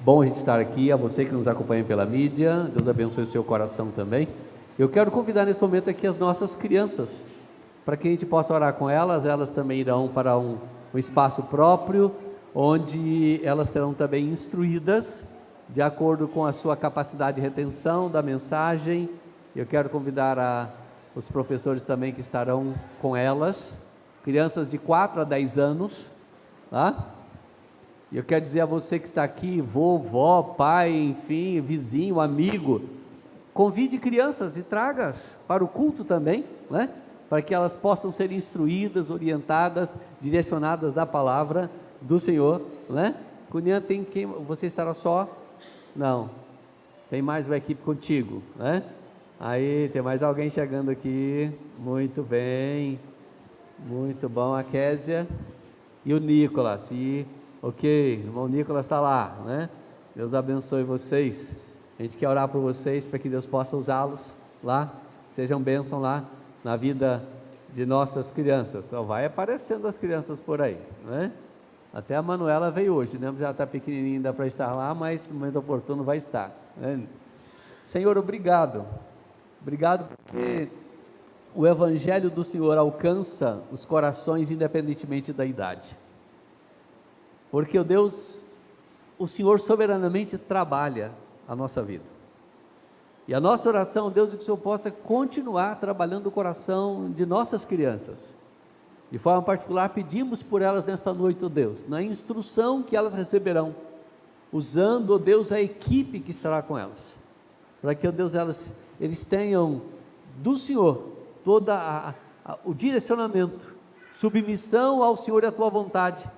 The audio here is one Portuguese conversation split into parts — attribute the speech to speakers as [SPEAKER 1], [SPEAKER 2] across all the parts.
[SPEAKER 1] Bom a gente estar aqui, a você que nos acompanha pela mídia, Deus abençoe o seu coração também. Eu quero convidar nesse momento aqui as nossas crianças, para que a gente possa orar com elas. Elas também irão para um espaço próprio, onde elas serão também instruídas, de acordo com a sua capacidade de retenção da mensagem. Eu quero convidar os professores também que estarão com elas, crianças de 4 a 10 anos, tá? E eu quero dizer a você que está aqui, vovó, pai, enfim, vizinho, amigo, convide crianças e traga-as para o culto também, né? Para que elas possam ser instruídas, orientadas, direcionadas da palavra do Senhor, né? Cunhã, tem quem? Você estará só? Não, tem mais uma equipe contigo, né? Aí, tem mais alguém chegando aqui, muito bem, muito bom, a Késia e o Nicolas, ok, o irmão Nicolas está lá, né? Deus abençoe vocês. A gente quer orar por vocês, para que Deus possa usá-los lá, sejam bênção lá na vida de nossas crianças. Só vai aparecendo as crianças por aí, né? Até a Manuela veio hoje, né? Já está pequenininha, dá para estar lá, mas no momento oportuno vai estar, né? Senhor, obrigado porque o Evangelho do Senhor alcança os corações independentemente da idade, porque Deus, o Senhor soberanamente trabalha a nossa vida, e a nossa oração, Deus, é que o Senhor possa continuar trabalhando o coração de nossas crianças. De forma particular, pedimos por elas nesta noite, ó Deus, na instrução que elas receberão, usando, ó Deus, a equipe que estará com elas, para que, ó Deus, eles tenham do Senhor todo o direcionamento, submissão ao Senhor e à Tua vontade,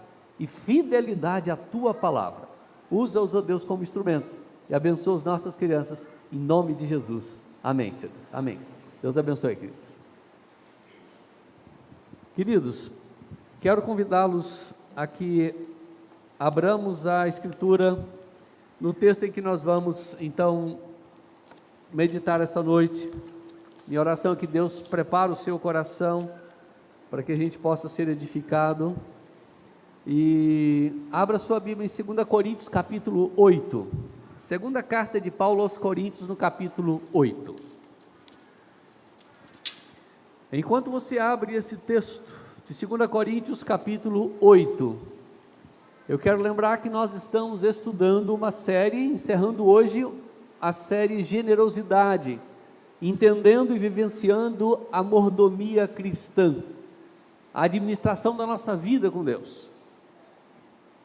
[SPEAKER 1] e fidelidade à Tua palavra. Usa-os, ó Deus, como instrumento, e abençoa as nossas crianças, em nome de Jesus, amém, Senhor Deus, amém. Deus abençoe, queridos. Queridos, quero convidá-los a que abramos a Escritura no texto em que nós vamos, então, meditar esta noite. Minha oração é que Deus prepare o seu coração, para que a gente possa ser edificado, e abra sua Bíblia em 2 Coríntios capítulo 8, segunda carta de Paulo aos Coríntios, no capítulo 8. Enquanto você abre esse texto de 2 Coríntios capítulo 8, eu quero lembrar que nós estamos estudando uma série, encerrando hoje a série Generosidade, entendendo e vivenciando a mordomia cristã, a administração da nossa vida com Deus.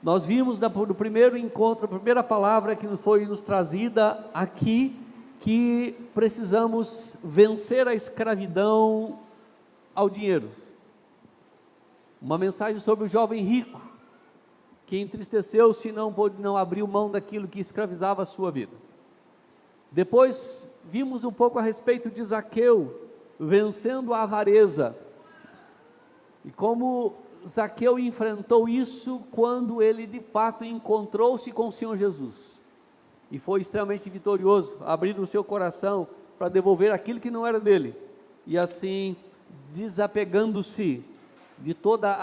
[SPEAKER 1] Nós vimos no primeiro encontro, a primeira palavra que foi nos trazida aqui, que precisamos vencer a escravidão ao dinheiro. Uma mensagem sobre o jovem rico, que entristeceu-se e não abriu mão daquilo que escravizava a sua vida. Depois vimos um pouco a respeito de Zaqueu, vencendo a avareza, e como Zaqueu enfrentou isso quando ele de fato encontrou-se com o Senhor Jesus, e foi extremamente vitorioso, abrindo o seu coração para devolver aquilo que não era dele, e assim desapegando-se de toda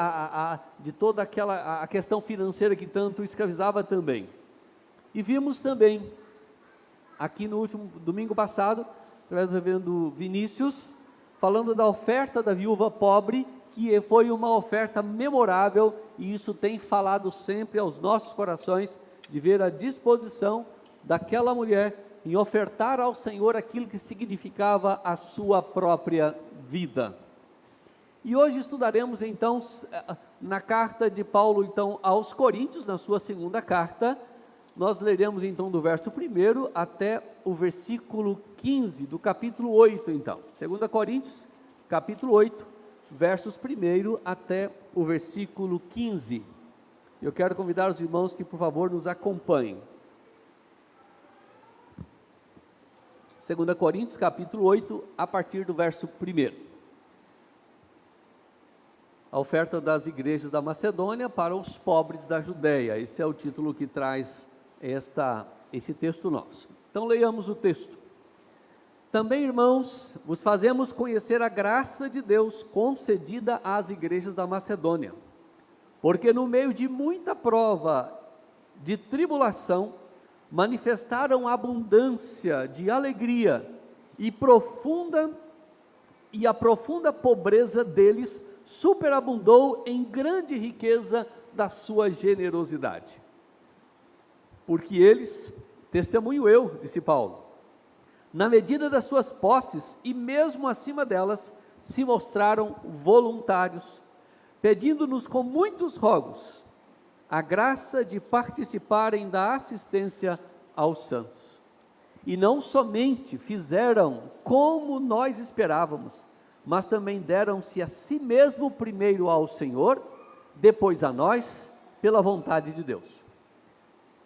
[SPEAKER 1] aquela questão financeira que tanto escravizava também. E vimos também, aqui no último domingo passado, através do reverendo Vinícius, falando da oferta da viúva pobre, que foi uma oferta memorável, e isso tem falado sempre aos nossos corações, de ver a disposição daquela mulher em ofertar ao Senhor aquilo que significava a sua própria vida. E hoje estudaremos então na carta de Paulo então aos Coríntios, na sua segunda carta. Nós leremos então do verso 1 até o versículo 15 do capítulo 8 então, 2 Coríntios capítulo 8, versos 1 até o versículo 15. Eu quero convidar os irmãos que por favor nos acompanhem. 2 Coríntios capítulo 8, a partir do verso 1. A oferta das igrejas da Macedônia para os pobres da Judéia. Esse é o título que traz esse texto nosso. Então leiamos o texto. Também, irmãos, vos fazemos conhecer a graça de Deus concedida às igrejas da Macedônia, porque no meio de muita prova de tribulação, manifestaram abundância de alegria e a profunda pobreza deles superabundou em grande riqueza da sua generosidade. Porque eles, testemunho eu, disse Paulo, na medida das suas posses e mesmo acima delas, se mostraram voluntários, pedindo-nos com muitos rogos a graça de participarem da assistência aos santos. E não somente fizeram como nós esperávamos, mas também deram-se a si mesmo primeiro ao Senhor, depois a nós, pela vontade de Deus.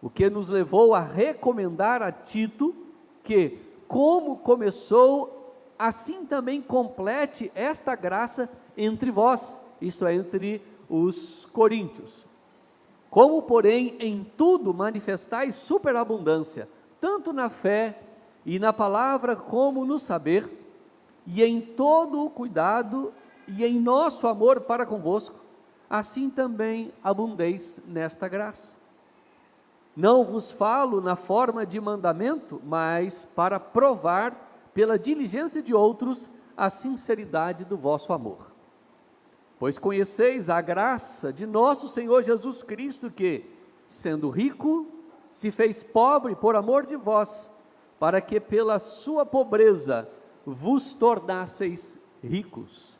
[SPEAKER 1] O que nos levou a recomendar a Tito que, como começou, assim também complete esta graça entre vós, isto é, entre os coríntios. Como, porém, em tudo manifestais superabundância, tanto na fé e na palavra como no saber, e em todo o cuidado e em nosso amor para convosco, assim também abundeis nesta graça. Não vos falo na forma de mandamento, mas para provar, pela diligência de outros, a sinceridade do vosso amor. Pois conheceis a graça de nosso Senhor Jesus Cristo, que, sendo rico, se fez pobre por amor de vós, para que pela sua pobreza vos tornasseis ricos.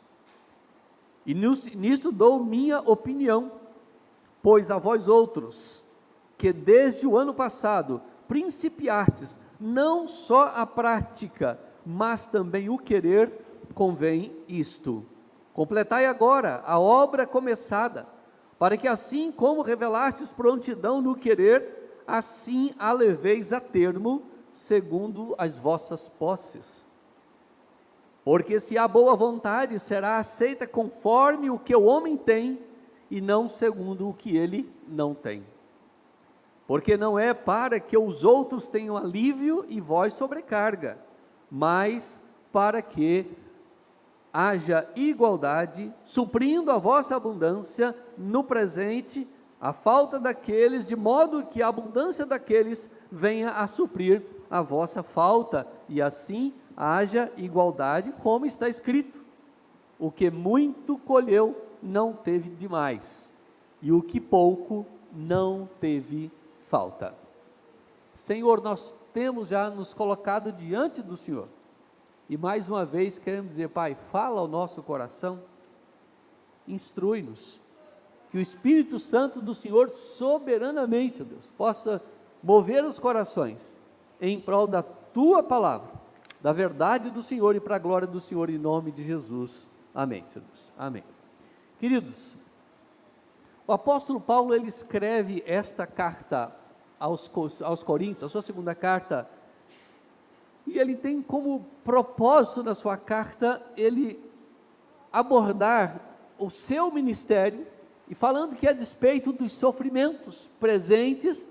[SPEAKER 1] E nisto dou minha opinião, pois a vós outros, que desde o ano passado principiastes não só a prática, mas também o querer, convém isto: completai agora a obra começada, para que assim como revelastes prontidão no querer, assim a leveis a termo, segundo as vossas posses. Porque se há boa vontade, será aceita conforme o que o homem tem, e não segundo o que ele não tem. Porque não é para que os outros tenham alívio e vós sobrecarga, mas para que haja igualdade, suprindo a vossa abundância no presente, a falta daqueles, de modo que a abundância daqueles venha a suprir a vossa falta, e assim haja igualdade, como está escrito: o que muito colheu não teve demais, e o que pouco não teve falta. Senhor, nós temos já nos colocado diante do Senhor, e mais uma vez queremos dizer: Pai, fala ao nosso coração, instrui-nos, que o Espírito Santo do Senhor soberanamente, ó Deus, possa mover os corações em prol da Tua palavra, da verdade do Senhor e para a glória do Senhor, em nome de Jesus, amém, Senhor Deus, amém. Queridos, o apóstolo Paulo, ele escreve esta carta aos Coríntios, a sua segunda carta, e ele tem como propósito na sua carta, ele abordar o seu ministério, e falando que a despeito dos sofrimentos presentes,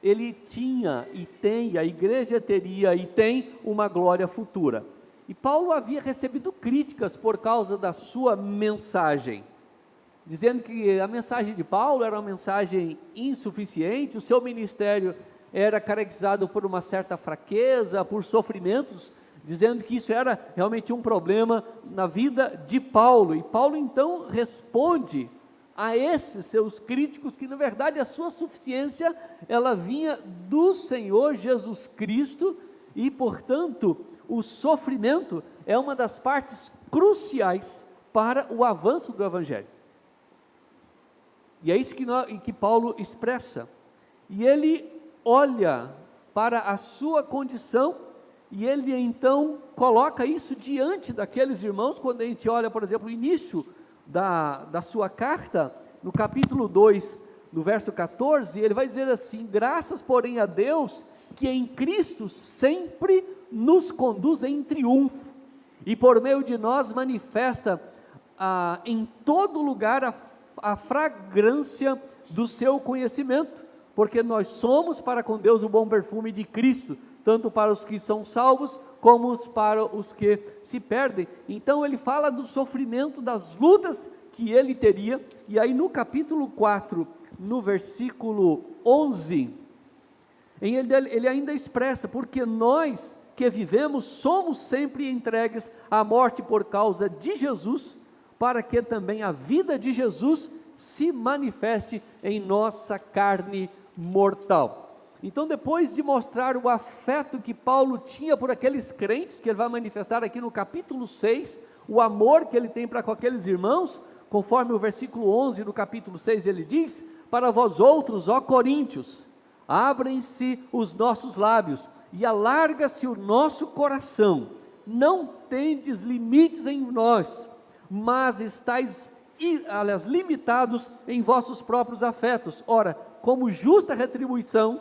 [SPEAKER 1] ele tinha e tem, a igreja teria e tem uma glória futura. E Paulo havia recebido críticas por causa da sua mensagem, dizendo que a mensagem de Paulo era uma mensagem insuficiente, o seu ministério era caracterizado por uma certa fraqueza, por sofrimentos, dizendo que isso era realmente um problema na vida de Paulo. E Paulo então responde a esses seus críticos que na verdade a sua suficiência ela vinha do Senhor Jesus Cristo, e portanto o sofrimento é uma das partes cruciais para o avanço do Evangelho. E é isso que Paulo expressa, e ele olha para a sua condição, e ele então coloca isso diante daqueles irmãos. Quando a gente olha, por exemplo, o início da sua carta, no capítulo 2, no verso 14, ele vai dizer assim: graças porém a Deus, que em Cristo sempre nos conduz em triunfo, e por meio de nós manifesta em todo lugar a fragrância do seu conhecimento, porque nós somos para com Deus o bom perfume de Cristo, tanto para os que são salvos, como para os que se perdem. Então ele fala do sofrimento, das lutas que ele teria, e aí no capítulo 4, no versículo 11, Ele ainda expressa: porque nós que vivemos somos sempre entregues à morte por causa de Jesus, para que também a vida de Jesus se manifeste em nossa carne mortal. Então, depois de mostrar o afeto que Paulo tinha por aqueles crentes, que ele vai manifestar aqui no capítulo 6, o amor que ele tem para com aqueles irmãos, conforme o versículo 11 do capítulo 6, ele diz: para vós outros, ó Coríntios, abrem-se os nossos lábios e alarga-se o nosso coração, não tendes limites em nós, mas estáis limitados em vossos próprios afetos. Ora, como justa retribuição,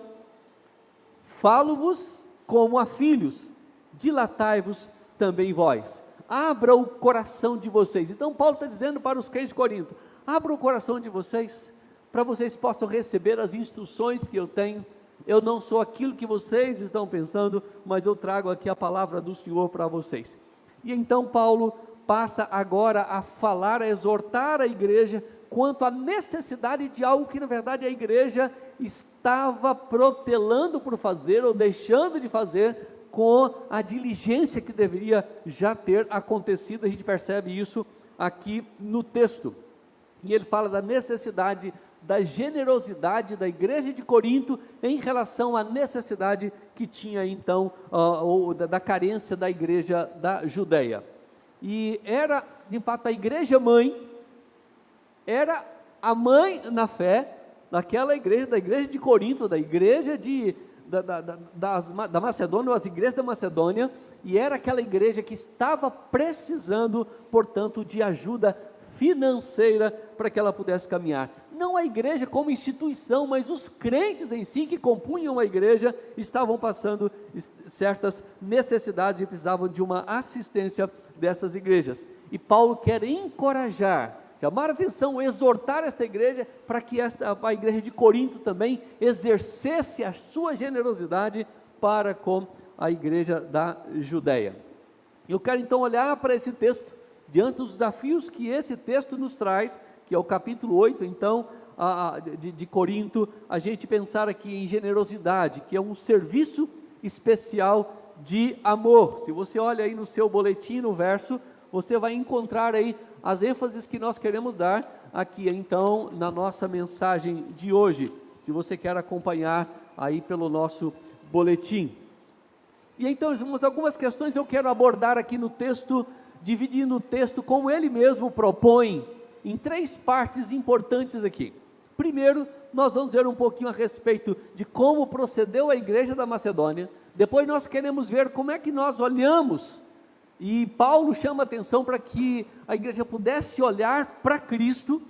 [SPEAKER 1] falo-vos como a filhos, dilatai-vos também vós. Abra o coração de vocês. Então Paulo está dizendo para os crentes de Corinto: abra o coração de vocês, para vocês possam receber as instruções que eu tenho. Eu não sou aquilo que vocês estão pensando, mas eu trago aqui a palavra do Senhor para vocês. E então Paulo passa agora a falar, a exortar a igreja quanto à necessidade de algo que na verdade a igreja estava protelando por fazer, ou deixando de fazer, com a diligência que deveria já ter acontecido. A gente percebe isso aqui no texto, e ele fala da necessidade da generosidade da igreja de Corinto em relação à necessidade que tinha então, ou da carência da igreja da Judeia. E era de fato a igreja mãe, era a mãe na fé daquela igreja, da igreja de Corinto, da igreja da Macedônia, ou as igrejas da Macedônia, e era aquela igreja que estava precisando, portanto, de ajuda financeira para que ela pudesse caminhar. Não a igreja como instituição, mas os crentes em si que compunham a igreja estavam passando certas necessidades e precisavam de uma assistência dessas igrejas. E Paulo quer encorajar, chamar a atenção, exortar esta igreja para que a igreja de Corinto também exercesse a sua generosidade para com a igreja da Judeia. Eu quero então olhar para esse texto, diante dos desafios que esse texto nos traz, que é o capítulo 8, então, de Corinto, a gente pensar aqui em generosidade, que é um serviço especial de amor. Se você olha aí no seu boletim, no verso, você vai encontrar aí as ênfases que nós queremos dar aqui, então, na nossa mensagem de hoje, se você quer acompanhar aí pelo nosso boletim. E então, irmãos, algumas questões eu quero abordar aqui no texto, dividindo o texto como ele mesmo propõe, em 3 partes importantes aqui. Primeiro, nós vamos ver um pouquinho a respeito de como procedeu a igreja da Macedônia. Depois nós queremos ver como é que nós olhamos, e Paulo chama atenção para que a igreja pudesse olhar para Cristo,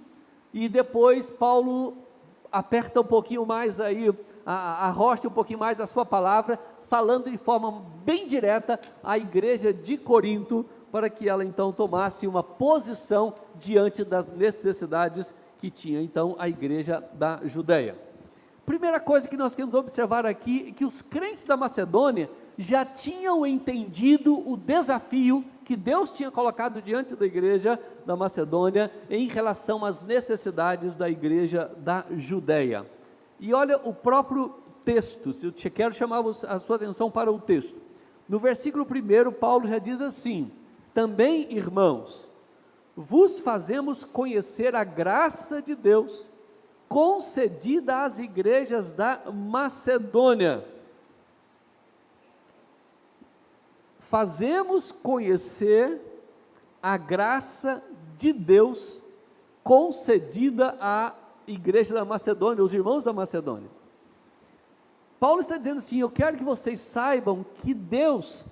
[SPEAKER 1] e depois Paulo aperta um pouquinho mais aí, arrocha um pouquinho mais a sua palavra, falando de forma bem direta à igreja de Corinto, para que ela então tomasse uma posição diante das necessidades que tinha então a igreja da Judeia. Primeira coisa que nós queremos observar aqui é que os crentes da Macedônia já tinham entendido o desafio que Deus tinha colocado diante da igreja da Macedônia em relação às necessidades da igreja da Judeia. E olha o próprio texto, eu quero chamar a sua atenção para o texto. No versículo 1, Paulo já diz assim: também, irmãos, vos fazemos conhecer a graça de Deus, concedida às igrejas da Macedônia. Fazemos conhecer a graça de Deus, concedida à igreja da Macedônia, os irmãos da Macedônia. Paulo está dizendo assim: eu quero que vocês saibam que Deus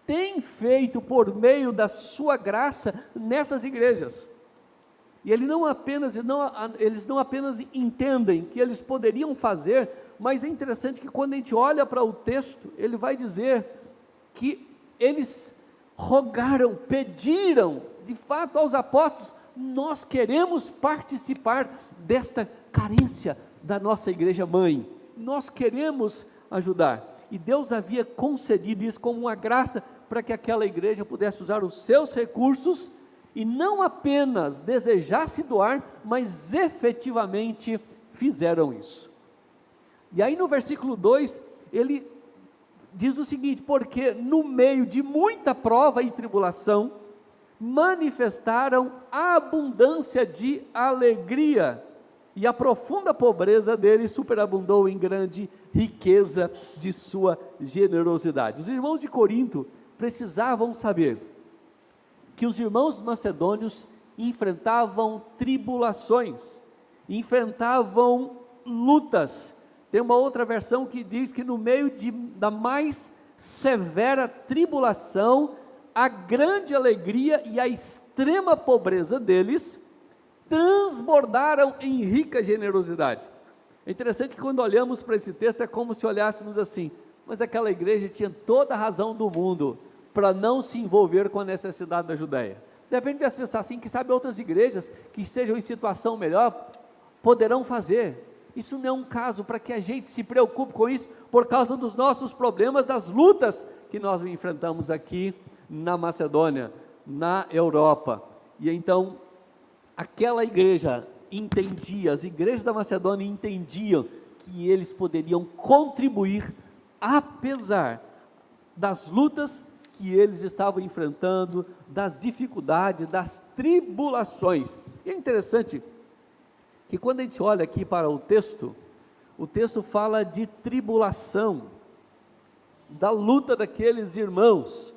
[SPEAKER 1] tem feito por meio da sua graça nessas igrejas, e eles não apenas entendem que eles poderiam fazer, mas é interessante que quando a gente olha para o texto, ele vai dizer que eles rogaram, pediram, de fato aos apóstolos: nós queremos participar desta carência da nossa igreja mãe, nós queremos ajudar, e Deus havia concedido isso como uma graça, para que aquela igreja pudesse usar os seus recursos, e não apenas desejasse doar, mas efetivamente fizeram isso. E aí no versículo 2, ele diz o seguinte: porque no meio de muita prova e tribulação, manifestaram a abundância de alegria, e a profunda pobreza deles superabundou em grande riqueza de sua generosidade. Os irmãos de Corinto precisavam saber que os irmãos macedônios enfrentavam tribulações, enfrentavam lutas. Tem uma outra versão que diz que no meio da mais severa tribulação, a grande alegria e a extrema pobreza deles transbordaram em rica generosidade. É interessante que quando olhamos para esse texto, é como se olhássemos assim: mas aquela igreja tinha toda a razão do mundo para não se envolver com a necessidade da Judéia. De repente nós pensar assim, que sabe outras igrejas que estejam em situação melhor, poderão fazer. Isso não é um caso para que a gente se preocupe com isso, por causa dos nossos problemas, das lutas que nós enfrentamos aqui na Macedônia, na Europa. E então, aquela igreja entendia, as igrejas da Macedônia entendiam que eles poderiam contribuir, apesar das lutas que eles estavam enfrentando, das dificuldades, das tribulações. E é interessante que quando a gente olha aqui para o texto fala de tribulação, da luta daqueles irmãos,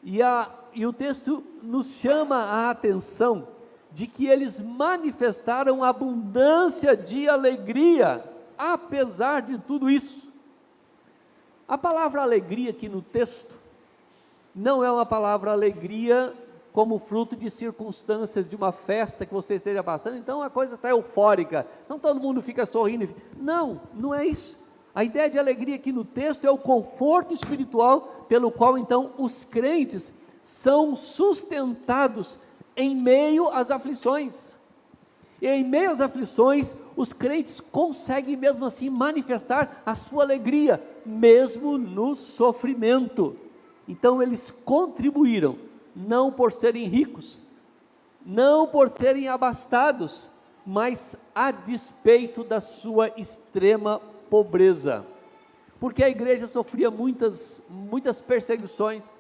[SPEAKER 1] e o texto nos chama a atenção de que eles manifestaram abundância de alegria, apesar de tudo isso. A palavra alegria aqui no texto, não é uma palavra alegria como fruto de circunstâncias de uma festa que você esteja passando, então a coisa está eufórica, então todo mundo fica sorrindo. Não, não é isso. A ideia de alegria aqui no texto é o conforto espiritual pelo qual então os crentes são sustentados em meio às aflições. E em meio às aflições, os crentes conseguem mesmo assim manifestar a sua alegria, mesmo no sofrimento. Então eles contribuíram, não por serem ricos, não por serem abastados, mas a despeito da sua extrema pobreza, porque a igreja sofria muitas perseguições.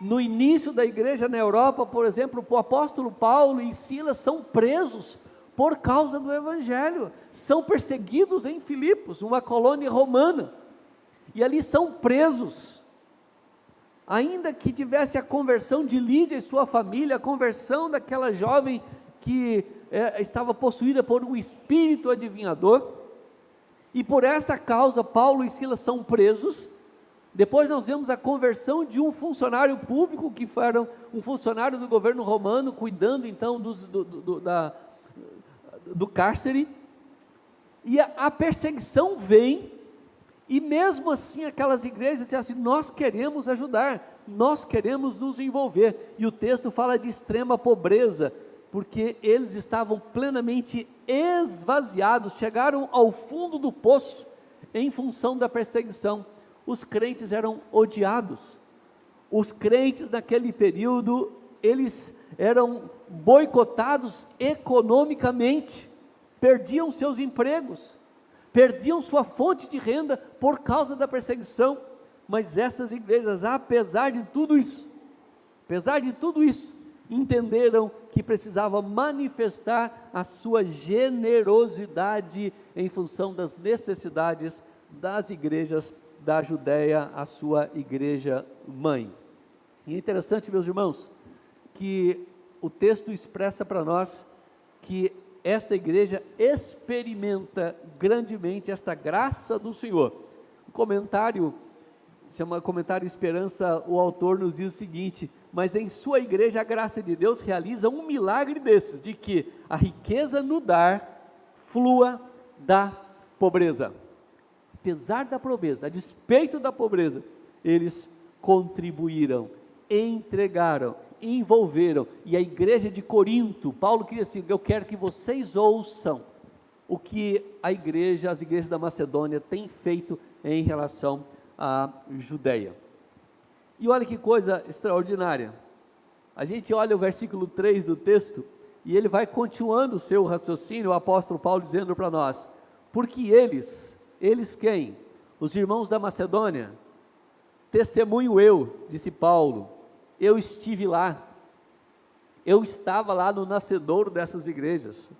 [SPEAKER 1] No início da igreja na Europa, por exemplo, o apóstolo Paulo e Silas são presos por causa do evangelho, são perseguidos em Filipos, uma colônia romana, e ali são presos. Ainda que tivesse a conversão de Lídia e sua família, a conversão daquela jovem que estava possuída por um espírito adivinhador, e por essa causa Paulo e Silas são presos. Depois nós vemos a conversão de um funcionário público, que foi um funcionário do governo romano, cuidando então do cárcere, e a perseguição vem, e mesmo assim aquelas igrejas dizem assim: nós queremos ajudar, nós queremos nos envolver, e o texto fala de extrema pobreza, porque eles estavam plenamente esvaziados, chegaram ao fundo do poço, em função da perseguição. Os crentes eram odiados, os crentes naquele período, eles eram boicotados economicamente, perdiam seus empregos, perdiam sua fonte de renda por causa da perseguição. Mas essas igrejas, apesar de tudo isso, entenderam que precisava manifestar a sua generosidade em função das necessidades das igrejas da Judéia, a sua igreja mãe. E é interessante, meus irmãos, que o texto expressa para nós que esta igreja experimenta grandemente esta graça do Senhor. O comentário, chama Comentário Esperança, o autor nos diz o seguinte: mas em sua igreja a graça de Deus realiza um milagre desses, de que a riqueza no dar flua da pobreza. Apesar da pobreza, a despeito da pobreza, eles contribuíram, entregaram, envolveram. E a igreja de Corinto, Paulo queria assim: eu quero que vocês ouçam o que as igrejas da Macedônia têm feito em relação à Judéia. E olha que coisa extraordinária, a gente olha o versículo 3 do texto, e ele vai continuando o seu raciocínio, o apóstolo Paulo dizendo para nós: porque eles quem? Os irmãos da Macedônia, testemunho eu, disse Paulo, eu estive lá, eu estava lá no nascedouro dessas igrejas,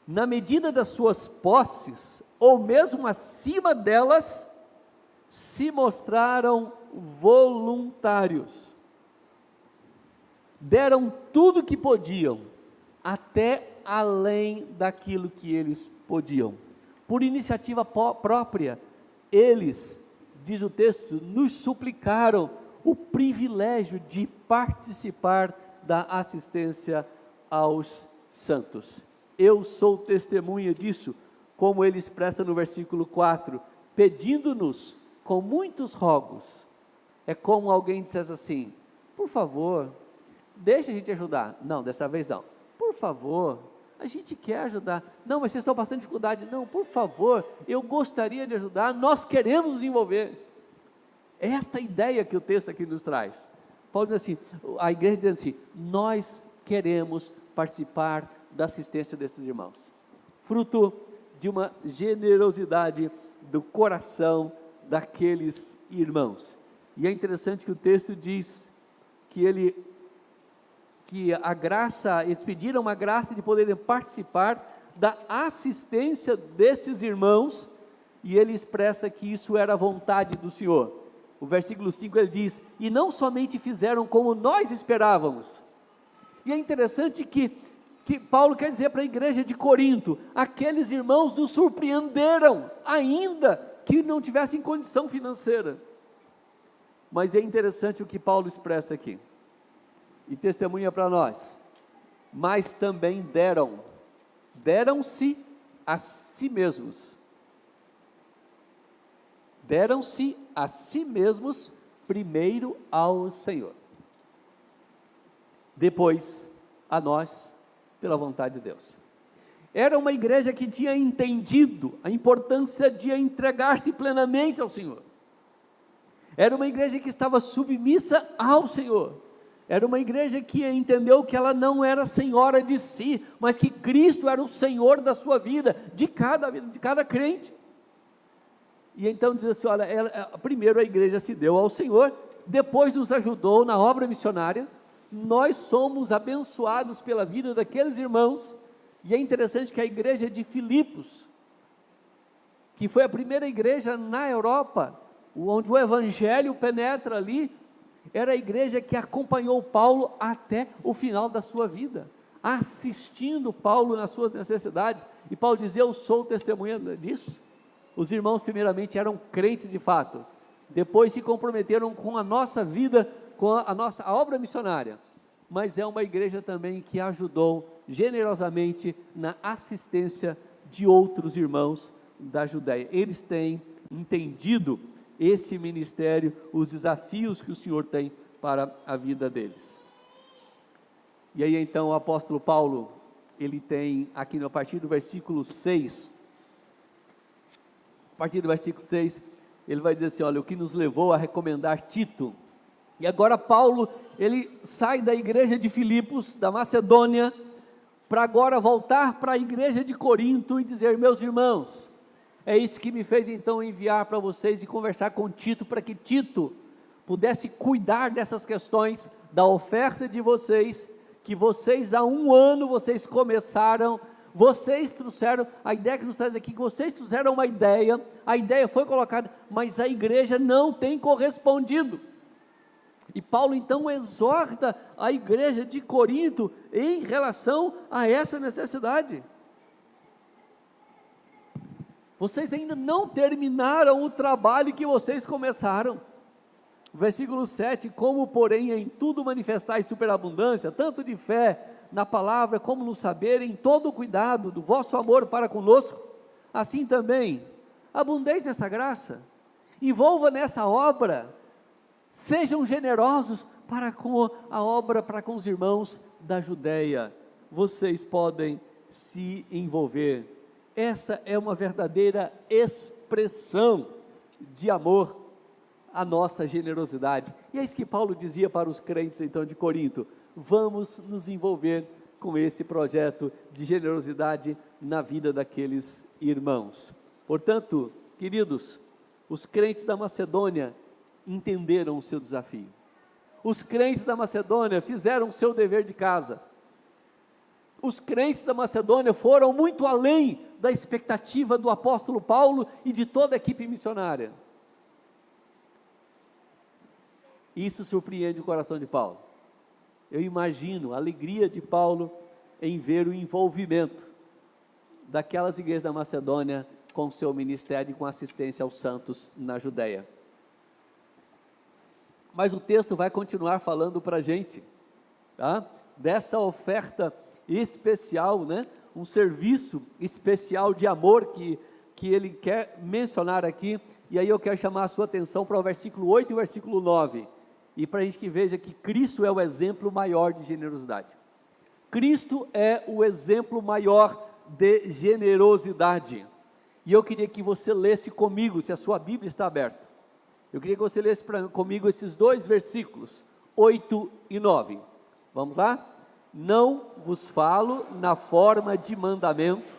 [SPEAKER 1] na medida das suas posses, ou mesmo acima delas, se mostraram voluntários, deram tudo o que podiam, até além daquilo que eles podiam, por iniciativa própria, eles, diz o texto, nos suplicaram o privilégio de participar da assistência aos santos. Eu sou testemunha disso, como ele expressa no versículo 4, pedindo-nos com muitos rogos. É como alguém dissesse assim, por favor, deixa a gente ajudar. Não, dessa vez não. Por favor, a gente quer ajudar. Não, mas vocês estão passando dificuldade. Não, por favor, eu gostaria de ajudar, nós queremos nos envolver. É esta ideia que o texto aqui nos traz. Paulo diz assim, a igreja diz assim, nós queremos participar da assistência desses irmãos, fruto de uma generosidade do coração daqueles irmãos. E é interessante que o texto diz que eles pediram uma graça de poderem participar da assistência destes irmãos, e ele expressa que isso era a vontade do Senhor. O versículo 5 ele diz, e não somente fizeram como nós esperávamos. E é interessante que Paulo quer dizer para a igreja de Corinto, aqueles irmãos nos surpreenderam, ainda que não tivessem condição financeira. Mas é interessante o que Paulo expressa aqui, e testemunha para nós, mas também deram-se a si mesmos, primeiro ao Senhor, depois a nós, pela vontade de Deus. Era uma igreja que tinha entendido a importância de entregar-se plenamente ao Senhor, era uma igreja que estava submissa ao Senhor, era uma igreja que entendeu que ela não era senhora de si, mas que Cristo era o Senhor da sua vida, de cada crente. E então diz assim, olha, primeiro a igreja se deu ao Senhor, depois nos ajudou na obra missionária, nós somos abençoados pela vida daqueles irmãos, e é interessante que a igreja de Filipos, que foi a primeira igreja na Europa, onde o evangelho penetra ali, era a igreja que acompanhou Paulo até o final da sua vida, assistindo Paulo nas suas necessidades, e Paulo diz, eu sou testemunha disso. Os irmãos primeiramente eram crentes de fato, depois se comprometeram com a nossa vida, com a nossa obra missionária, mas é uma igreja também que ajudou generosamente na assistência de outros irmãos da Judéia. Eles têm entendido esse ministério, os desafios que o Senhor tem para a vida deles. E aí então o apóstolo Paulo, ele tem aqui a partir do versículo 6, a partir do versículo 6, ele vai dizer assim, olha, o que nos levou a recomendar Tito. E agora Paulo, ele sai da igreja de Filipos, da Macedônia, para agora voltar para a igreja de Corinto e dizer, meus irmãos, é isso que me fez então enviar para vocês e conversar com Tito, para que Tito pudesse cuidar dessas questões, da oferta de vocês, que vocês há 1 ano, vocês começaram, vocês trouxeram, a ideia que nos traz aqui, que vocês trouxeram uma ideia, a ideia foi colocada, mas a igreja não tem correspondido, e Paulo então exorta a igreja de Corinto, em relação a essa necessidade. Vocês ainda não terminaram o trabalho que vocês começaram. Versículo 7, como porém em tudo manifestais superabundância, tanto de fé na palavra, como no saber, em todo o cuidado do vosso amor para conosco, assim também, abundeis nessa graça, envolva nessa obra, sejam generosos para com a obra, para com os irmãos da Judéia, vocês podem se envolver. Essa é uma verdadeira expressão de amor, a nossa generosidade, e é isso que Paulo dizia para os crentes então de Corinto, vamos nos envolver com esse projeto de generosidade na vida daqueles irmãos. Portanto, queridos, Os crentes da Macedônia entenderam o seu desafio. Os crentes da Macedônia fizeram o seu dever de casa. Os crentes da Macedônia foram muito além da expectativa do apóstolo Paulo e de toda a equipe missionária. Isso surpreende o coração de Paulo. Eu imagino a alegria de Paulo em ver o envolvimento daquelas igrejas da Macedônia com seu ministério e com assistência aos santos na Judéia. Mas o texto vai continuar falando para a gente, tá? Dessa oferta especial, né? Um serviço especial de amor que ele quer mencionar aqui, e aí eu quero chamar a sua atenção para o versículo 8 e o versículo 9, e para a gente que veja que Cristo é o exemplo maior de generosidade. Cristo é o exemplo maior de generosidade, e eu queria que você lesse comigo, se a sua Bíblia está aberta, eu queria que você lesse comigo esses dois versículos, 8 e 9, vamos lá? Não vos falo na forma de mandamento,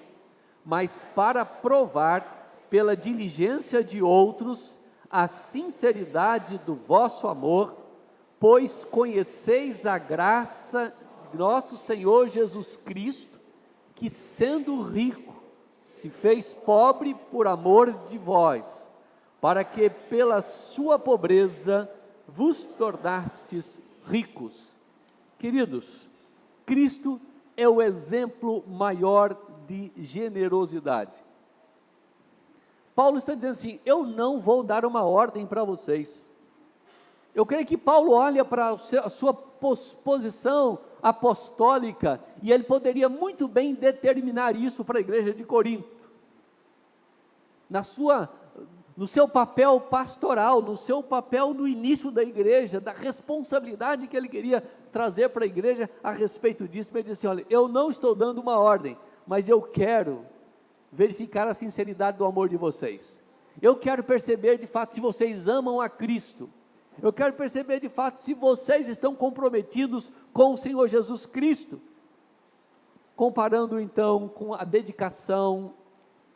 [SPEAKER 1] mas para provar pela diligência de outros a sinceridade do vosso amor, pois conheceis a graça de nosso Senhor Jesus Cristo, que sendo rico, se fez pobre por amor de vós, para que pela sua pobreza vos tornastes ricos. Queridos, Cristo é o exemplo maior de generosidade. Paulo está dizendo assim, eu não vou dar uma ordem para vocês. Eu creio que Paulo olha para a sua posição apostólica, e ele poderia muito bem determinar isso para a igreja de Corinto. No seu papel pastoral, no seu papel no início da igreja, da responsabilidade que ele queria trazer para a igreja a respeito disso, ele disse assim, olha, eu não estou dando uma ordem, mas eu quero verificar a sinceridade do amor de vocês, eu quero perceber de fato se vocês amam a Cristo, eu quero perceber de fato se vocês estão comprometidos com o Senhor Jesus Cristo, comparando então com a dedicação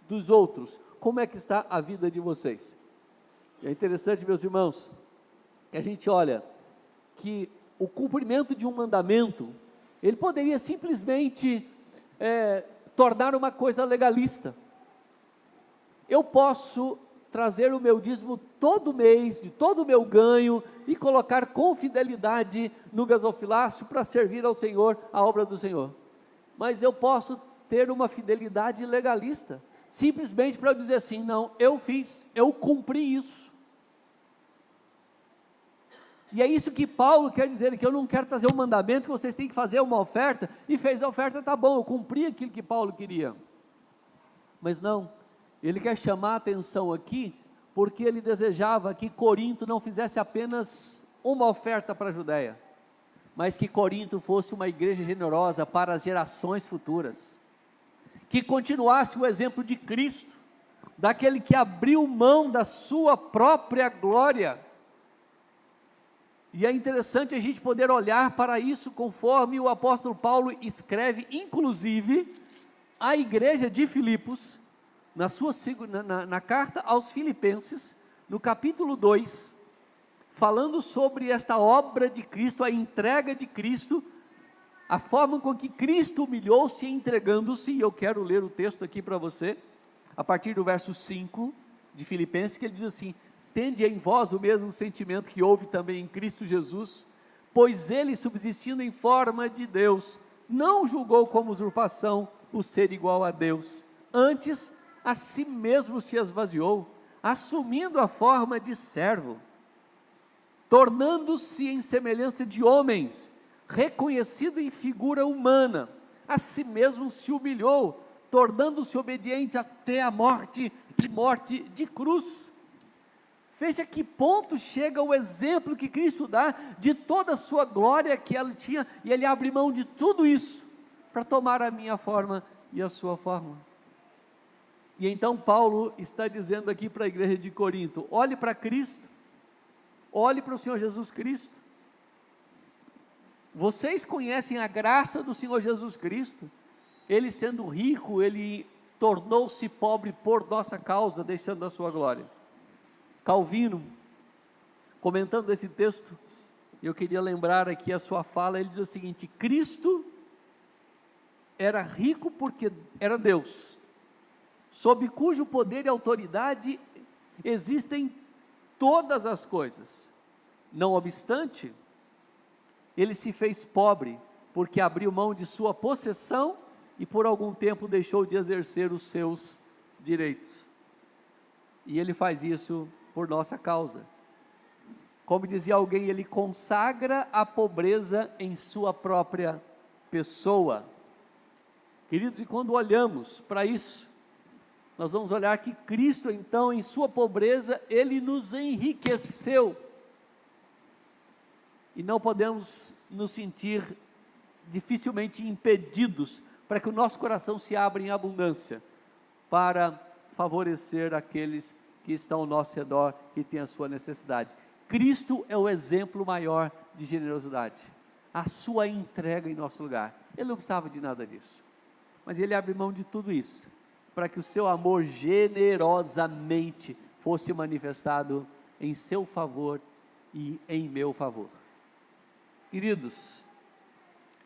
[SPEAKER 1] dos outros, como é que está a vida de vocês? É interessante, meus irmãos, que a gente olha que o cumprimento de um mandamento, ele poderia simplesmente tornar uma coisa legalista. Eu posso trazer o meu dízimo todo mês, de todo o meu ganho, e colocar com fidelidade no gasofilácio para servir ao Senhor, a obra do Senhor. Mas eu posso ter uma fidelidade legalista, simplesmente para eu dizer assim, não, eu fiz, eu cumpri isso. E é isso que Paulo quer dizer, que eu não quero trazer um mandamento, que vocês têm que fazer uma oferta, e fez a oferta, tá bom, eu cumpri aquilo que Paulo queria. Mas não, ele quer chamar a atenção aqui, porque ele desejava que Corinto não fizesse apenas uma oferta para a Judéia, mas que Corinto fosse uma igreja generosa para as gerações futuras, que continuasse o exemplo de Cristo, daquele que abriu mão da sua própria glória. E é interessante a gente poder olhar para isso conforme o apóstolo Paulo escreve, inclusive, à igreja de Filipos, na carta aos Filipenses, no capítulo 2, falando sobre esta obra de Cristo, a entrega de Cristo, a forma com que Cristo humilhou-se entregando-se, e eu quero ler o texto aqui para você, a partir do verso 5 de Filipenses, que ele diz assim, tende em vós o mesmo sentimento que houve também em Cristo Jesus, pois ele, subsistindo em forma de Deus, não julgou como usurpação o ser igual a Deus, antes a si mesmo se esvaziou, assumindo a forma de servo, tornando-se em semelhança de homens, reconhecido em figura humana, a si mesmo se humilhou, tornando-se obediente até a morte, e morte de cruz. Veja que ponto chega o exemplo que Cristo dá, de toda a sua glória que ele tinha, e ele abre mão de tudo isso, para tomar a minha forma e a sua forma. E então Paulo está dizendo aqui para a igreja de Corinto, olhe para Cristo, olhe para o Senhor Jesus Cristo, vocês conhecem a graça do Senhor Jesus Cristo, ele sendo rico, ele tornou-se pobre por nossa causa, deixando a sua glória. Calvino, comentando esse texto, eu queria lembrar aqui a sua fala. Ele diz o seguinte: Cristo era rico porque era Deus, sob cujo poder e autoridade existem todas as coisas. Não obstante, ele se fez pobre, porque abriu mão de sua possessão e por algum tempo deixou de exercer os seus direitos. E ele faz isso por nossa causa. Como dizia alguém, ele consagra a pobreza em sua própria pessoa. Queridos, e quando olhamos para isso, nós vamos olhar que Cristo, então, em sua pobreza, ele nos enriqueceu. E não podemos nos sentir dificilmente impedidos para que o nosso coração se abra em abundância para favorecer aqueles que estão ao nosso redor, que têm a sua necessidade. Cristo é o exemplo maior de generosidade, a sua entrega em nosso lugar. Ele não precisava de nada disso, mas ele abre mão de tudo isso, para que o seu amor generosamente fosse manifestado em seu favor e em meu favor. Queridos,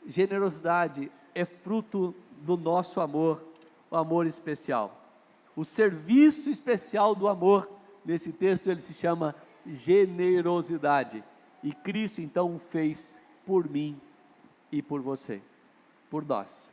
[SPEAKER 1] generosidade é fruto do nosso amor, o amor especial. O serviço especial do amor, nesse texto ele se chama generosidade, e Cristo então o fez por mim e por você, por nós.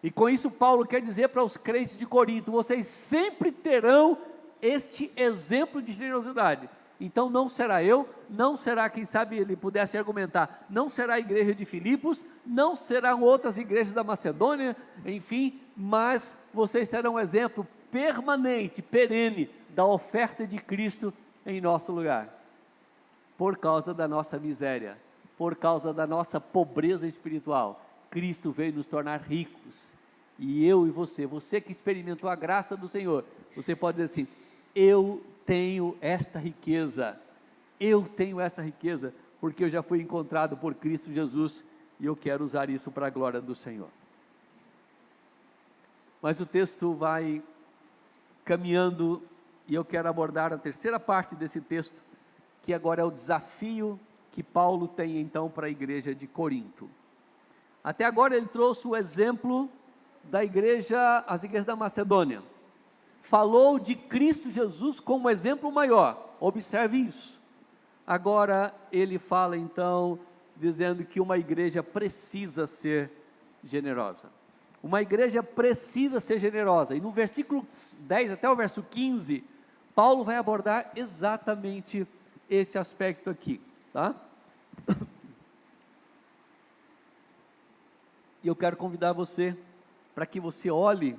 [SPEAKER 1] E com isso Paulo quer dizer para os crentes de Corinto: vocês sempre terão este exemplo de generosidade. Então não será eu, não será, quem sabe ele pudesse argumentar, não será a igreja de Filipos, não serão outras igrejas da Macedônia, enfim, mas vocês terão um exemplo permanente, perene, da oferta de Cristo em nosso lugar, por causa da nossa miséria, por causa da nossa pobreza espiritual. Cristo veio nos tornar ricos, e eu e você que experimentou a graça do Senhor, você pode dizer assim: eu tenho esta riqueza, porque eu já fui encontrado por Cristo Jesus, e eu quero usar isso para a glória do Senhor. Mas o texto vai caminhando, e eu quero abordar a terceira parte desse texto, que agora é o desafio que Paulo tem então para a igreja de Corinto. Até agora ele trouxe o exemplo da igreja, as igrejas da Macedônia, falou de Cristo Jesus como exemplo maior, observe isso. Agora ele fala então, dizendo que uma igreja precisa ser generosa. Uma igreja precisa ser generosa, e no versículo 10 até o verso 15, Paulo vai abordar exatamente esse aspecto aqui, tá? E eu quero convidar você, para que você olhe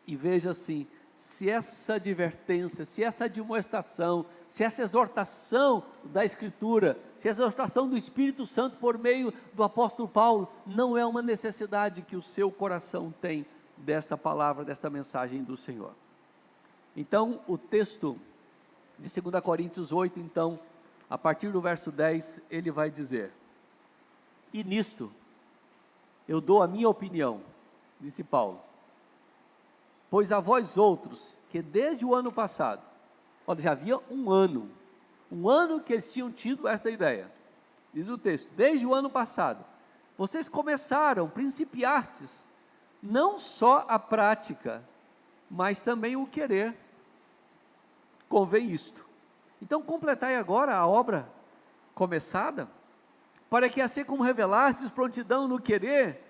[SPEAKER 1] e veja assim, se essa advertência, se essa admoestação, se essa exortação da Escritura, se essa exortação do Espírito Santo por meio do apóstolo Paulo, não é uma necessidade que o seu coração tem desta palavra, desta mensagem do Senhor. Então, o texto de 2 Coríntios 8, então, a partir do verso 10, ele vai dizer: e nisto, eu dou a minha opinião, disse Paulo, pois a vós outros, que desde o ano passado, olha, já havia um ano que eles tinham tido esta ideia, diz o texto, desde o ano passado, vocês começaram, principiastes, não só a prática, mas também o querer, convém isto, então completai agora a obra começada, para que assim como revelastes prontidão no querer,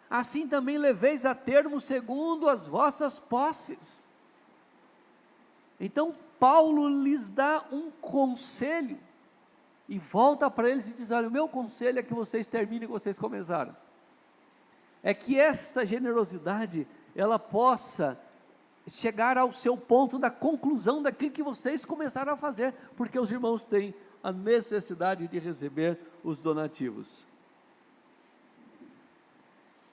[SPEAKER 1] assim também leveis a termo segundo as vossas posses. Então Paulo lhes dá um conselho, e volta para eles e diz: olha, o meu conselho é que vocês terminem o que vocês começaram, é que esta generosidade, ela possa chegar ao seu ponto da conclusão daquilo que vocês começaram a fazer, porque os irmãos têm a necessidade de receber os donativos.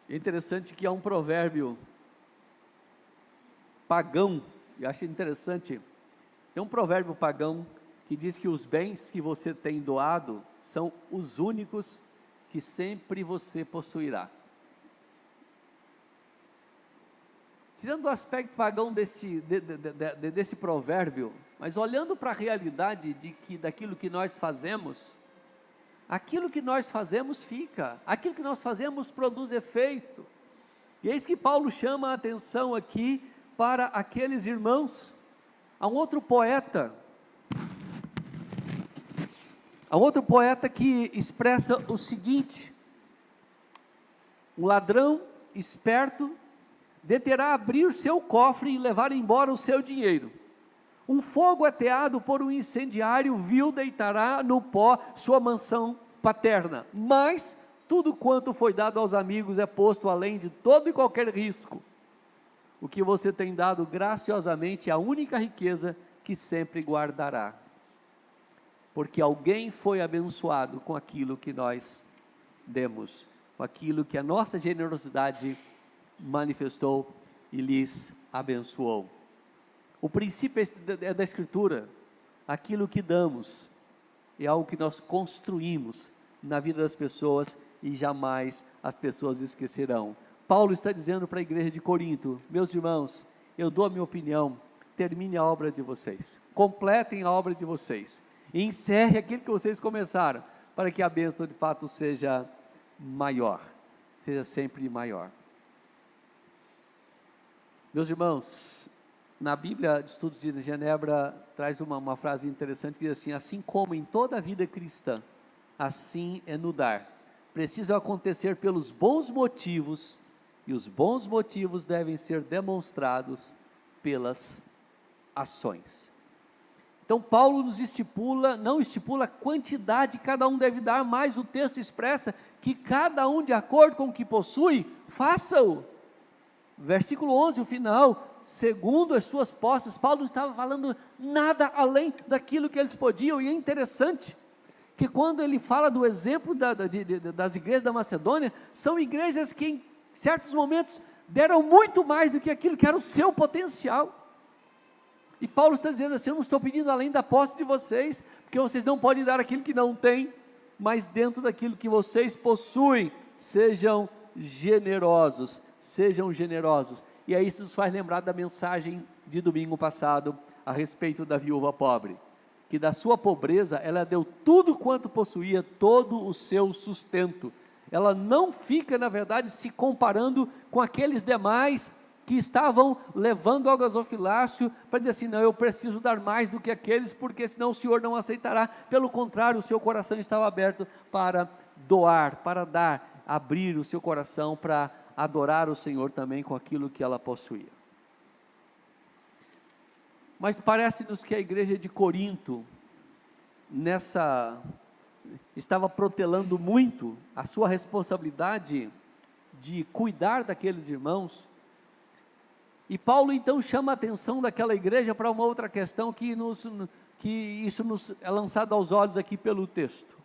[SPEAKER 1] É interessante que há um provérbio pagão, e acho interessante, tem um provérbio pagão que diz que os bens que você tem doado são os únicos que sempre você possuirá. Tirando o aspecto pagão desse provérbio, Mas olhando para a realidade daquilo que nós fazemos, aquilo que nós fazemos fica, aquilo que nós fazemos produz efeito. E é isso que Paulo chama a atenção aqui para aqueles irmãos. Há um outro poeta que expressa o seguinte: um ladrão esperto deterá abrir seu cofre e levar embora o seu dinheiro. Um fogo ateado por um incendiário vil deitará no pó sua mansão paterna, mas tudo quanto foi dado aos amigos é posto além de todo e qualquer risco. O que você tem dado graciosamente é a única riqueza que sempre guardará, porque alguém foi abençoado com aquilo que nós demos, com aquilo que a nossa generosidade manifestou e lhes abençoou. O princípio é da Escritura: aquilo que damos é algo que nós construímos na vida das pessoas e jamais as pessoas esquecerão. Paulo está dizendo para a igreja de Corinto: meus irmãos, eu dou a minha opinião, termine a obra de vocês, completem a obra de vocês, e encerre aquilo que vocês começaram, para que a bênção de fato seja maior, seja sempre maior. Meus irmãos, na Bíblia de Estudos de Genebra traz uma frase interessante que diz assim: assim como em toda a vida cristã, assim é no dar, precisa acontecer pelos bons motivos, e os bons motivos devem ser demonstrados pelas ações. Então Paulo nos não estipula a quantidade que cada um deve dar, mas o texto expressa que cada um, de acordo com o que possui, faça-o. Versículo 11, o final: segundo as suas posses. Paulo não estava falando nada além daquilo que eles podiam. E é interessante que quando ele fala do exemplo das igrejas da Macedônia, são igrejas que em certos momentos deram muito mais do que aquilo que era o seu potencial. E Paulo está dizendo assim: eu não estou pedindo além da posse de vocês, porque vocês não podem dar aquilo que não têm, mas dentro daquilo que vocês possuem, sejam generosos, e aí isso nos faz lembrar da mensagem de domingo passado, a respeito da viúva pobre, que da sua pobreza, ela deu tudo quanto possuía, todo o seu sustento. Ela não fica, na verdade, se comparando com aqueles demais, que estavam levando ao gasofilácio, para dizer assim: não, eu preciso dar mais do que aqueles, porque senão o Senhor não aceitará. Pelo contrário, o seu coração estava aberto para doar, para dar, abrir o seu coração para adorar o Senhor também com aquilo que ela possuía. Mas parece-nos que a igreja de Corinto, estava protelando muito a sua responsabilidade de cuidar daqueles irmãos, e Paulo então chama a atenção daquela igreja para uma outra questão que isso nos é lançado aos olhos aqui pelo texto.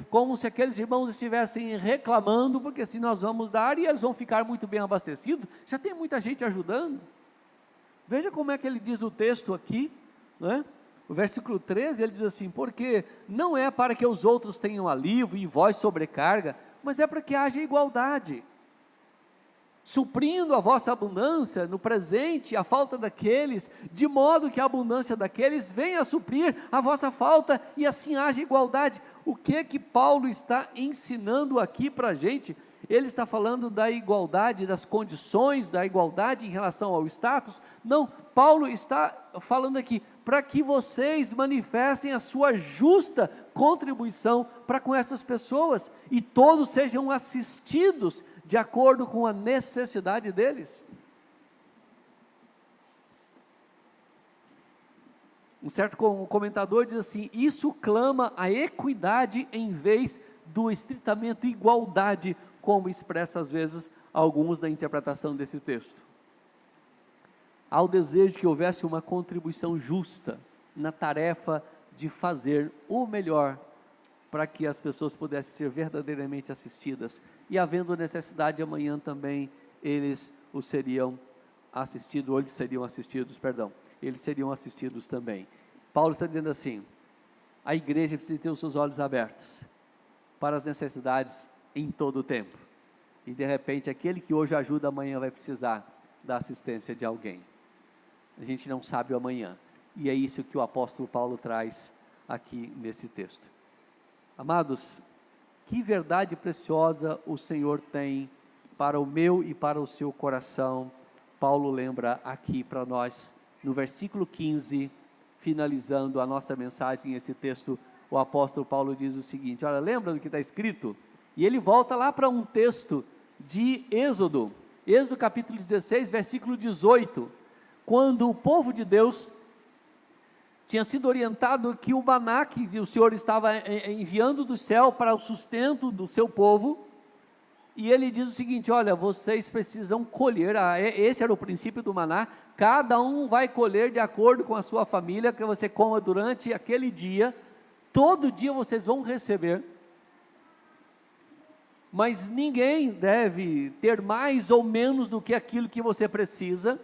[SPEAKER 1] Como se aqueles irmãos estivessem reclamando, porque se nós vamos dar e eles vão ficar muito bem abastecidos, já tem muita gente ajudando. Veja como é que ele diz o texto aqui, né? O versículo 13, ele diz assim: porque não é para que os outros tenham alívio e vós sobrecarga, mas é para que haja igualdade, suprindo a vossa abundância no presente, a falta daqueles, de modo que a abundância daqueles venha a suprir a vossa falta, e assim haja igualdade. O que Paulo está ensinando aqui para a gente? Ele está falando da igualdade, das condições, da igualdade em relação ao status? Não, Paulo está falando aqui, para que vocês manifestem a sua justa contribuição para com essas pessoas, e todos sejam assistidos de acordo com a necessidade deles. Um certo comentador diz assim: isso clama a equidade em vez do estritamente igualdade, como expressa às vezes alguns da interpretação desse texto. Há o desejo que houvesse uma contribuição justa na tarefa de fazer o melhor para que as pessoas pudessem ser verdadeiramente assistidas, e havendo necessidade amanhã também, eles seriam assistidos também. Paulo está dizendo assim: a igreja precisa ter os seus olhos abertos para as necessidades em todo o tempo, e de repente aquele que hoje ajuda, amanhã vai precisar da assistência de alguém. A gente não sabe o amanhã. E é isso que o apóstolo Paulo traz aqui nesse texto. Amados, que verdade preciosa o Senhor tem para o meu e para o seu coração. Paulo lembra aqui para nós, no versículo 15, finalizando a nossa mensagem, esse texto, o apóstolo Paulo diz o seguinte, olha, lembra do que está escrito? E ele volta lá para um texto de Êxodo capítulo 16, versículo 18, quando o povo de Deus tinha sido orientado que o maná que o Senhor estava enviando do céu para o sustento do seu povo, e ele diz o seguinte, olha, vocês precisam colher, esse era o princípio do maná, cada um vai colher de acordo com a sua família, que você coma durante aquele dia, todo dia vocês vão receber, mas ninguém deve ter mais ou menos do que aquilo que você precisa,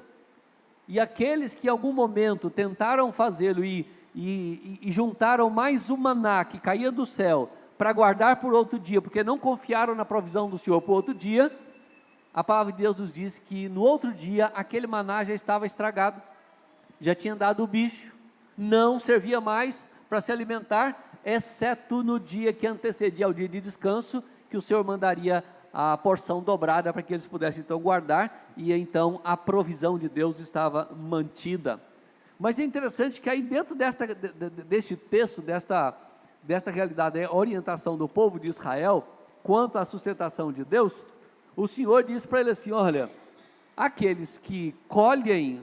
[SPEAKER 1] e aqueles que em algum momento tentaram fazê-lo e juntaram mais um maná que caía do céu, para guardar por outro dia, porque não confiaram na provisão do Senhor por outro dia, a palavra de Deus nos diz que no outro dia, aquele maná já estava estragado, já tinha dado o bicho, não servia mais para se alimentar, exceto no dia que antecedia ao dia de descanso, que o Senhor mandaria a porção dobrada para que eles pudessem então guardar, e então a provisão de Deus estava mantida. Mas é interessante que aí dentro deste texto, desta realidade, a orientação do povo de Israel, quanto à sustentação de Deus, o Senhor diz para ele assim, olha, aqueles que colhem,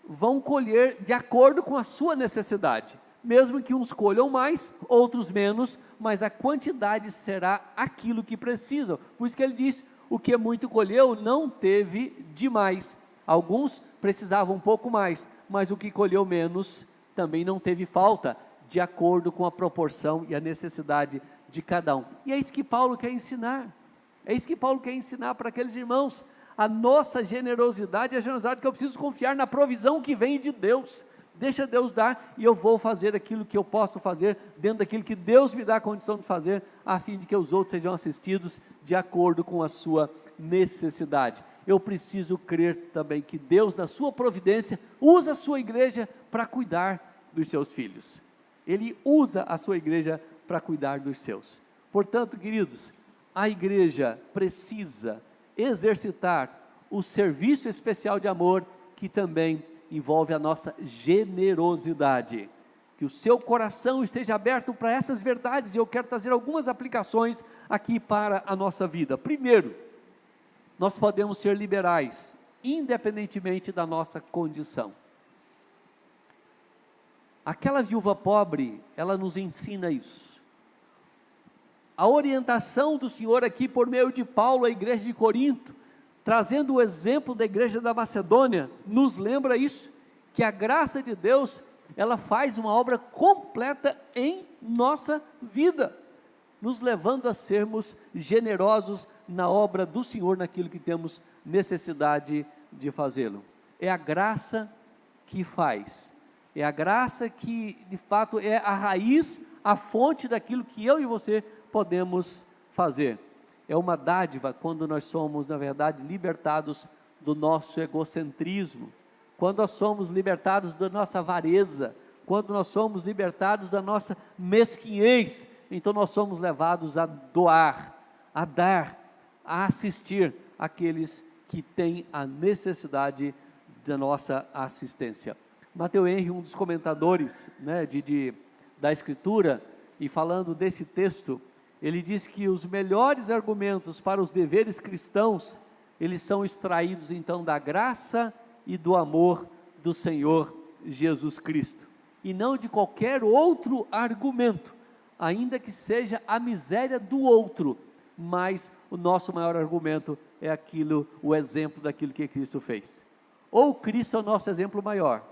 [SPEAKER 1] vão colher de acordo com a sua necessidade, mesmo que uns colham mais, outros menos, mas a quantidade será aquilo que precisam, por isso que ele diz, o que muito colheu não teve demais, alguns precisavam um pouco mais, mas o que colheu menos, também não teve falta, de acordo com a proporção e a necessidade de cada um, e é isso que Paulo quer ensinar, para aqueles irmãos, a nossa generosidade, a generosidade que eu preciso confiar na provisão que vem de Deus, deixa Deus dar, e eu vou fazer aquilo que eu posso fazer, dentro daquilo que Deus me dá a condição de fazer, a fim de que os outros sejam assistidos, de acordo com a sua necessidade. Eu preciso crer também, que Deus na sua providência, usa a sua igreja, para cuidar dos seus filhos, Ele usa a sua igreja, para cuidar dos seus, portanto queridos, a igreja precisa exercitar o serviço especial de amor, que também envolve a nossa generosidade, que o seu coração esteja aberto para essas verdades, e eu quero trazer algumas aplicações aqui para a nossa vida. Primeiro, nós podemos ser liberais, independentemente da nossa condição. Aquela viúva pobre, ela nos ensina isso. A orientação do Senhor aqui, por meio de Paulo, à igreja de Corinto, trazendo o exemplo da igreja da Macedônia, nos lembra isso, que a graça de Deus, ela faz uma obra completa em nossa vida, nos levando a sermos generosos na obra do Senhor, naquilo que temos necessidade de fazê-lo. É a graça que faz, é a graça que de fato é a raiz, a fonte daquilo que eu e você podemos fazer. É uma dádiva quando nós somos, na verdade, libertados do nosso egocentrismo, quando nós somos libertados da nossa avareza, quando nós somos libertados da nossa mesquinhez, então nós somos levados a doar, a dar, a assistir aqueles que têm a necessidade da nossa assistência. Matthew Henry, um dos comentadores, da Escritura, e falando desse texto, ele diz que os melhores argumentos para os deveres cristãos, eles são extraídos então da graça e do amor do Senhor Jesus Cristo, e não de qualquer outro argumento, ainda que seja a miséria do outro, mas o nosso maior argumento é o exemplo daquilo que Cristo fez. Ou Cristo é o nosso exemplo maior,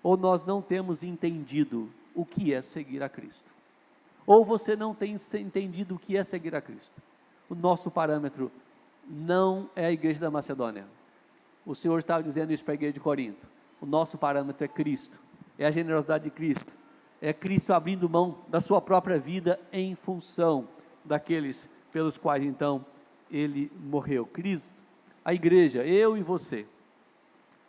[SPEAKER 1] ou nós não temos entendido o que é seguir a Cristo, ou você não tem entendido o que é seguir a Cristo. O nosso parâmetro não é a igreja da Macedônia, o Senhor estava dizendo isso para a igreja de Corinto, o nosso parâmetro é Cristo, é a generosidade de Cristo, é Cristo abrindo mão da sua própria vida em função daqueles pelos quais então Ele morreu. Cristo, a igreja, eu e você,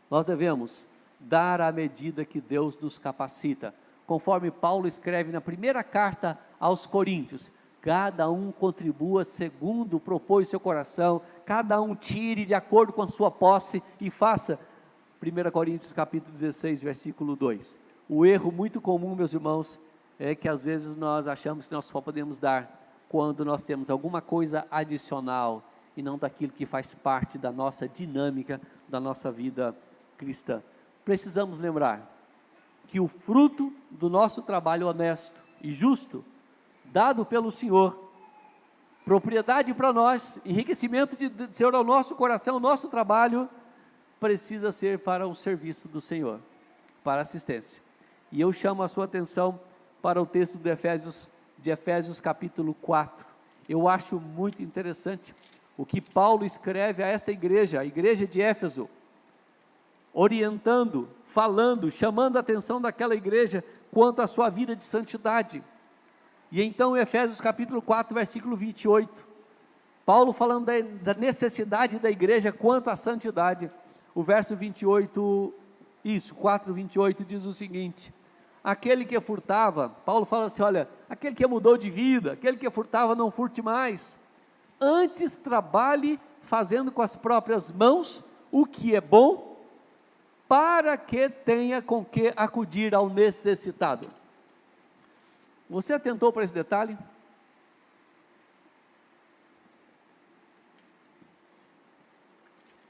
[SPEAKER 1] nós devemos dar à medida que Deus nos capacita. Conforme Paulo escreve na primeira carta aos Coríntios, cada um contribua segundo propôs seu coração, cada um tire de acordo com a sua posse e faça. 1 Coríntios capítulo 16, versículo 2. O erro muito comum, meus irmãos, é que às vezes nós achamos que nós só podemos dar quando nós temos alguma coisa adicional e não daquilo que faz parte da nossa dinâmica, da nossa vida cristã. Precisamos lembrar que o fruto do nosso trabalho honesto e justo, dado pelo Senhor, propriedade para nós, enriquecimento de Senhor ao nosso coração, o nosso trabalho, precisa ser para o serviço do Senhor, para assistência. E eu chamo a sua atenção para o texto de Efésios capítulo 4. Eu acho muito interessante o que Paulo escreve a esta igreja, a igreja de Éfeso, orientando, falando, chamando a atenção daquela igreja quanto à sua vida de santidade. E então, em Efésios capítulo 4, versículo 28, Paulo falando da necessidade da igreja quanto à santidade, o verso 28, 4:28 diz o seguinte: aquele que furtava, Paulo fala assim, olha, aquele que mudou de vida, aquele que furtava, não furte mais, antes trabalhe fazendo com as próprias mãos o que é bom, para que tenha com que acudir ao necessitado. Você atentou para esse detalhe?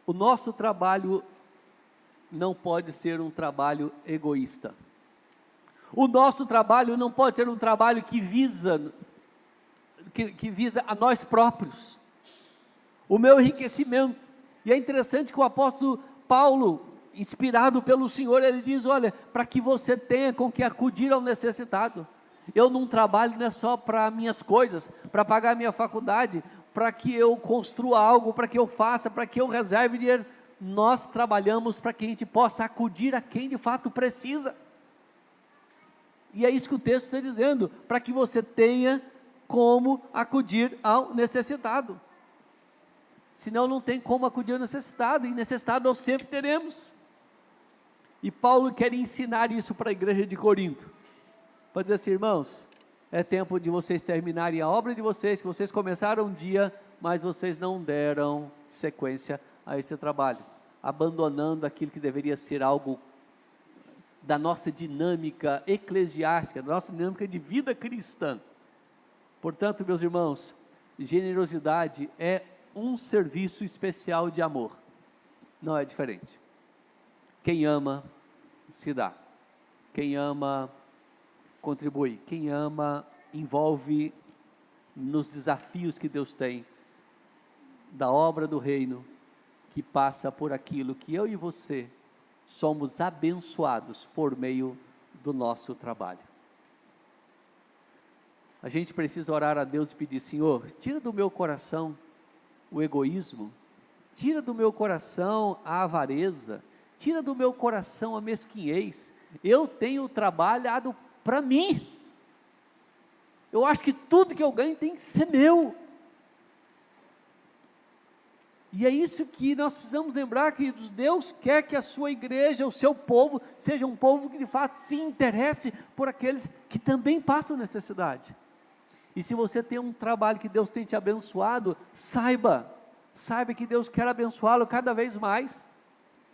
[SPEAKER 1] O nosso trabalho não pode ser um trabalho egoísta. O nosso trabalho não pode ser um trabalho que visa a nós próprios, o meu enriquecimento. E é interessante que o apóstolo Paulo, inspirado pelo Senhor, ele diz, olha, para que você tenha com que acudir ao necessitado. Eu não trabalho não é só para minhas coisas, para pagar minha faculdade, para que eu construa algo, para que eu faça, para que eu reserve dinheiro. Nós trabalhamos para que a gente possa acudir a quem de fato precisa. E é isso que o texto está dizendo, para que você tenha como acudir ao necessitado. Senão não tem como acudir ao necessitado, e necessitado nós sempre teremos. E Paulo quer ensinar isso para a igreja de Corinto, para dizer assim, irmãos, é tempo de vocês terminarem a obra de vocês, que vocês começaram um dia, mas vocês não deram sequência a esse trabalho, abandonando aquilo que deveria ser algo da nossa dinâmica eclesiástica, da nossa dinâmica de vida cristã. Portanto, meus irmãos, generosidade é um serviço especial de amor, não é diferente. Quem ama, se dá. Quem ama, contribui. Quem ama, envolve nos desafios que Deus tem, da obra do reino, que passa por aquilo que eu e você somos abençoados por meio do nosso trabalho. A gente precisa orar a Deus e pedir, Senhor, tira do meu coração o egoísmo, tira do meu coração a avareza, tira do meu coração a mesquinhez. Eu tenho trabalhado para mim, eu acho que tudo que eu ganho tem que ser meu, e é isso que nós precisamos lembrar, queridos. Deus quer que a sua igreja, o seu povo, seja um povo que de fato se interesse por aqueles que também passam necessidade. E se você tem um trabalho que Deus tem te abençoado, saiba que Deus quer abençoá-lo cada vez mais,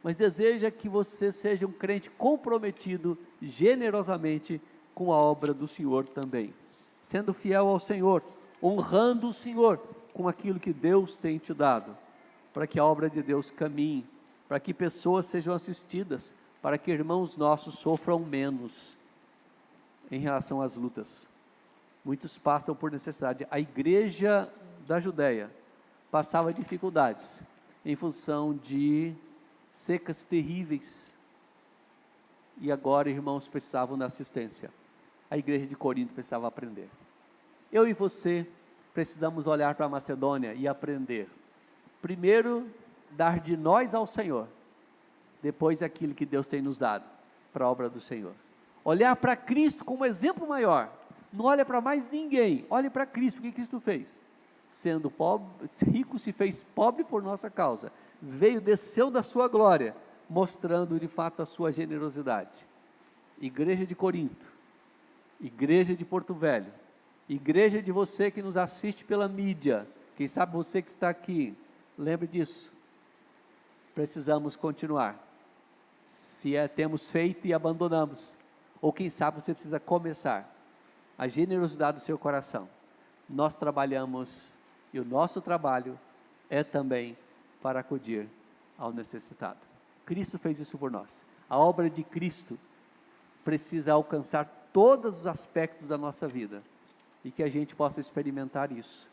[SPEAKER 1] mas deseja que você seja um crente comprometido generosamente com a obra do Senhor também, sendo fiel ao Senhor, honrando o Senhor com aquilo que Deus tem te dado, para que a obra de Deus caminhe, para que pessoas sejam assistidas, para que irmãos nossos sofram menos em relação às lutas. Muitos passam por necessidade. A igreja da Judéia passava dificuldades em função de secas terríveis, e agora, irmãos, precisavam da assistência. A igreja de Corinto precisava aprender. Eu e você precisamos olhar para a Macedônia e aprender. Primeiro, dar de nós ao Senhor, depois aquilo que Deus tem nos dado para a obra do Senhor. Olhar para Cristo como exemplo maior. Não olha para mais ninguém, olhe para Cristo. O que Cristo fez? Sendo pobre, rico, se fez pobre por nossa causa, veio, desceu da sua glória, mostrando de fato a sua generosidade. Igreja de Corinto, igreja de Porto Velho, igreja de você que nos assiste pela mídia, quem sabe você que está aqui, lembre disso, precisamos continuar. Se temos feito e abandonamos, ou quem sabe você precisa começar, a generosidade do seu coração. Nós trabalhamos, e o nosso trabalho é também para acudir ao necessitado. Cristo fez isso por nós. A obra de Cristo precisa alcançar todos os aspectos da nossa vida, e que a gente possa experimentar isso.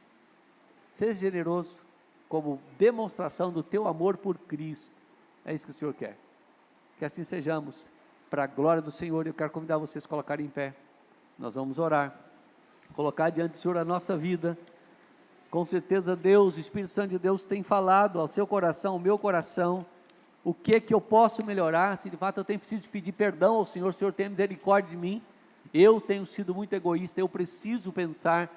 [SPEAKER 1] Seja generoso como demonstração do teu amor por Cristo. É isso que o Senhor quer. Que assim sejamos, para a glória do Senhor. Eu quero convidar vocês a colocarem em pé. Nós vamos orar, colocar diante do Senhor a nossa vida. Com certeza Deus, o Espírito Santo de Deus tem falado ao seu coração, ao meu coração, o que eu posso melhorar, se de fato eu preciso pedir perdão ao Senhor, o Senhor tem misericórdia de mim, eu tenho sido muito egoísta, eu preciso pensar